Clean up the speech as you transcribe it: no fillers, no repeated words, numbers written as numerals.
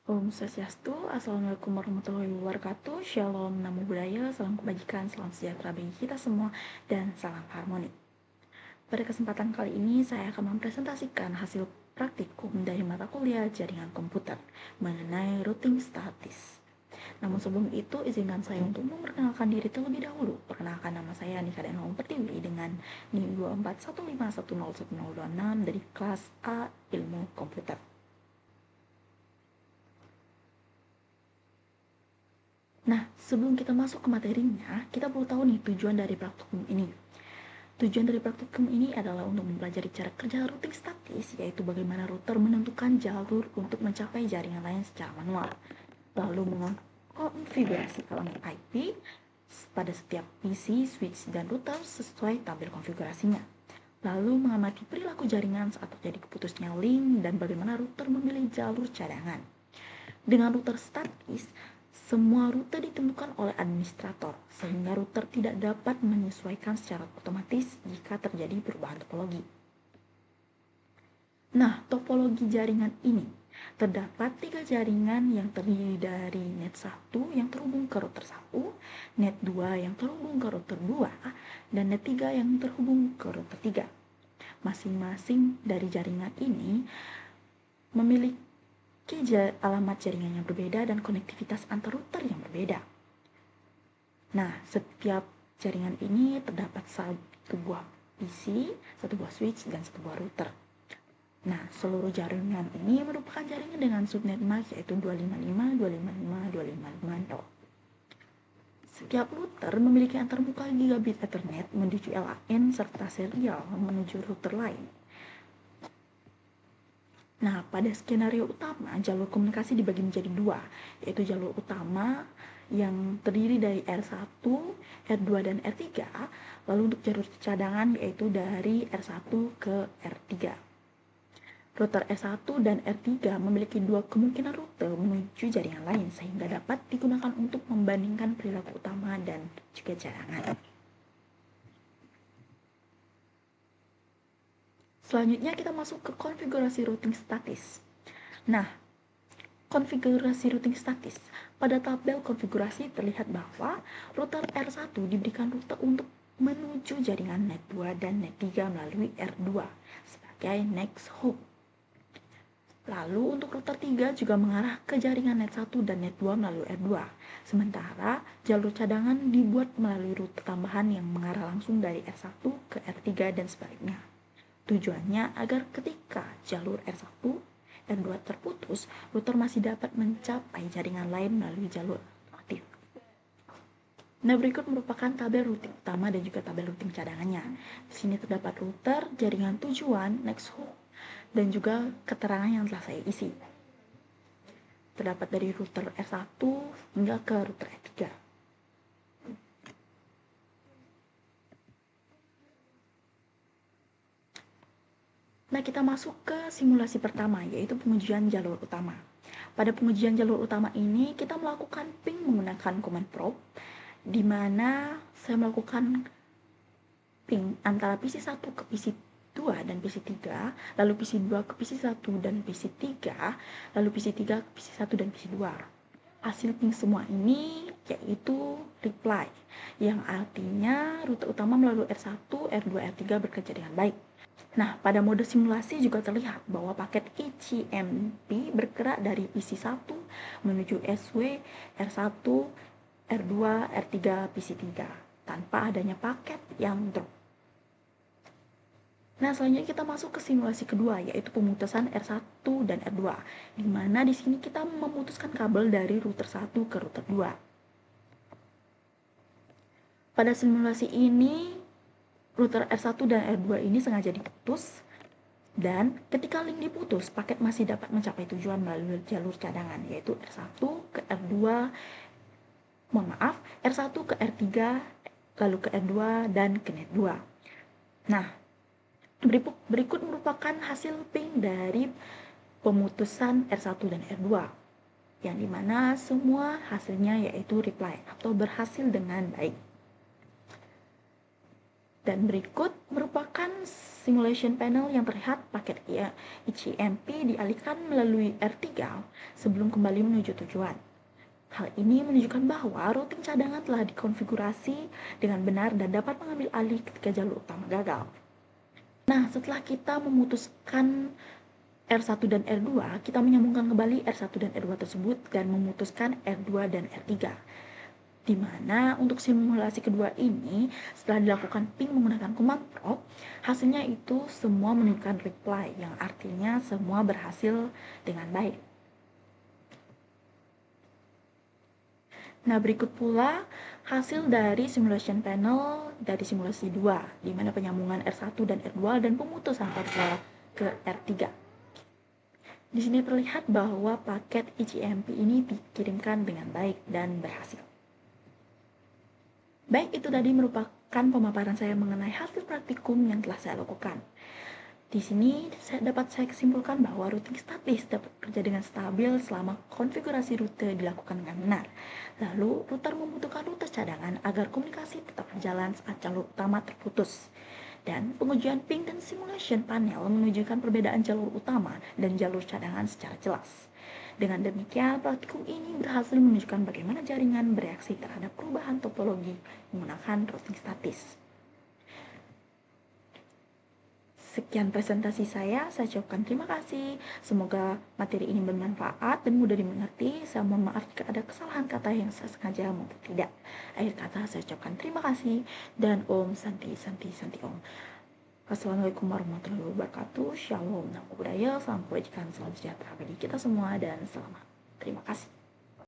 Om Swastiastu, Assalamualaikum warahmatullahi wabarakatuh. Shalom, namo buddhaya, salam kebajikan, salam sejahtera bagi kita semua, dan salam harmoni. Pada kesempatan kali ini, saya akan mempresentasikan hasil praktikum dari mata kuliah jaringan komputer mengenai routing statis. Namun sebelum itu, izinkan saya untuk memperkenalkan diri terlebih dahulu. Perkenalkan, nama saya Nika Denholm Pertiwi dengan NIM 24151011026 dari kelas A Ilmu Komputer. Nah, sebelum kita masuk ke materinya, kita perlu tahu nih tujuan dari praktikum ini. Tujuan dari praktikum ini adalah untuk mempelajari cara kerja routing statis, yaitu bagaimana router menentukan jalur untuk mencapai jaringan lain secara manual, lalu mengonfigurasi alamat IP pada setiap PC, switch, dan router sesuai tabel konfigurasinya. Lalu mengamati perilaku jaringan saat terjadi keputusnya link dan bagaimana router memilih jalur cadangan. Dengan router statis, semua rute ditentukan oleh administrator, sehingga router tidak dapat menyesuaikan secara otomatis jika terjadi perubahan topologi. Nah, topologi jaringan ini terdapat 3 jaringan yang terdiri dari net 1 yang terhubung ke router 1, net 2 yang terhubung ke router 2, dan net 3 yang terhubung ke router 3. Masing-masing dari jaringan ini memiliki alamat jaringan yang berbeda dan konektivitas antar router yang berbeda. Nah, setiap jaringan ini terdapat satu buah PC, satu buah switch, dan satu buah router. Nah, seluruh jaringan ini merupakan jaringan dengan subnet MAC yaitu 255.255.255.0. Setiap router memiliki antarmuka gigabit Ethernet menuju LAN serta serial menuju router lain. Nah, pada skenario utama, jalur komunikasi dibagi menjadi 2, yaitu jalur utama yang terdiri dari R1, R2, dan R3, lalu untuk jalur cadangan yaitu dari R1 ke R3. Router R1 dan R3 memiliki 2 kemungkinan rute menuju jaringan lain, sehingga dapat digunakan untuk membandingkan perilaku utama dan juga cadangan. Selanjutnya kita masuk ke konfigurasi routing statis. Nah, konfigurasi routing statis. Pada tabel konfigurasi terlihat bahwa router R1 diberikan rute untuk menuju jaringan net 2 dan net 3 melalui R2 sebagai next hop. Lalu untuk router 3 juga mengarah ke jaringan net 1 dan net 2 melalui R2. Sementara jalur cadangan dibuat melalui rute tambahan yang mengarah langsung dari R1 ke R3 dan sebaliknya. Tujuannya agar ketika jalur R1 R2 terputus, router masih dapat mencapai jaringan lain melalui jalur alternatif. Nah, berikut merupakan tabel routing utama dan juga tabel routing cadangannya. Di sini terdapat router, jaringan tujuan, next hop, dan juga keterangan yang telah saya isi. Terdapat dari router R1 hingga ke router R3. Nah, kita masuk ke simulasi pertama, yaitu pengujian jalur utama. Pada pengujian jalur utama ini, kita melakukan ping menggunakan command probe, di mana saya melakukan ping antara PC1 ke PC2 dan PC3, lalu PC2 ke PC1 dan PC3, lalu PC3 ke PC1 dan PC2. Hasil ping semua ini yaitu reply, yang artinya rute utama melalui R1, R2, R3 bekerja dengan baik. Nah, pada mode simulasi juga terlihat bahwa paket ECMP bergerak dari PC1 menuju SW, R1, R2, R3, PC3 tanpa adanya paket yang drop. Nah, selanjutnya kita masuk ke simulasi kedua, yaitu pemutusan R1 dan R2, di mana di sini kita memutuskan kabel dari router 1 ke router 2. Pada simulasi ini, router R1 dan R2 ini sengaja diputus, dan ketika link diputus, paket masih dapat mencapai tujuan melalui jalur cadangan, yaitu R1 ke R2, R1 ke R3, lalu ke R2, dan ke net 2. Nah, berikut merupakan hasil ping dari pemutusan R1 dan R2, yang dimana semua hasilnya yaitu reply atau berhasil dengan baik. Dan berikut merupakan simulation panel yang terlihat paket ICMP dialihkan melalui R3 sebelum kembali menuju tujuan. Hal ini menunjukkan bahwa routing cadangan telah dikonfigurasi dengan benar dan dapat mengambil alih ketika jalur utama gagal. Nah, setelah kita memutuskan R1 dan R2, kita menyambungkan kembali R1 dan R2 tersebut dan memutuskan R2 dan R3. Di mana untuk simulasi kedua ini, setelah dilakukan ping menggunakan command prompt, hasilnya itu semua menunjukkan reply, yang artinya semua berhasil dengan baik. Nah, berikut pula hasil dari simulation panel dari simulasi 2, di mana penyambungan R1 dan R2 dan pemutusan R2 ke R3. Di sini terlihat bahwa paket ICMP ini dikirimkan dengan baik dan berhasil. Baik, itu tadi merupakan pemaparan saya mengenai hasil praktikum yang telah saya lakukan. Di sini dapat saya simpulkan bahwa routing statis dapat bekerja dengan stabil selama konfigurasi rute dilakukan dengan benar. Lalu, router membutuhkan rute cadangan agar komunikasi tetap berjalan saat jalur utama terputus. Dan pengujian ping dan simulation panel menunjukkan perbedaan jalur utama dan jalur cadangan secara jelas. Dengan demikian, praktikum ini berhasil menunjukkan bagaimana jaringan bereaksi terhadap perubahan topologi menggunakan routing statis. Sekian presentasi saya ucapkan terima kasih. Semoga materi ini bermanfaat dan mudah dimengerti. Saya mohon maaf jika ada kesalahan kata yang saya sengaja maupun tidak. Akhir kata saya ucapkan terima kasih dan Om Santi Santi Santi Om. Assalamualaikum warahmatullahi wabarakatuh. Shalom, namo buddhaya, salam kebajikan, salam sejahtera bagi kita semua dan selamat. Terima kasih.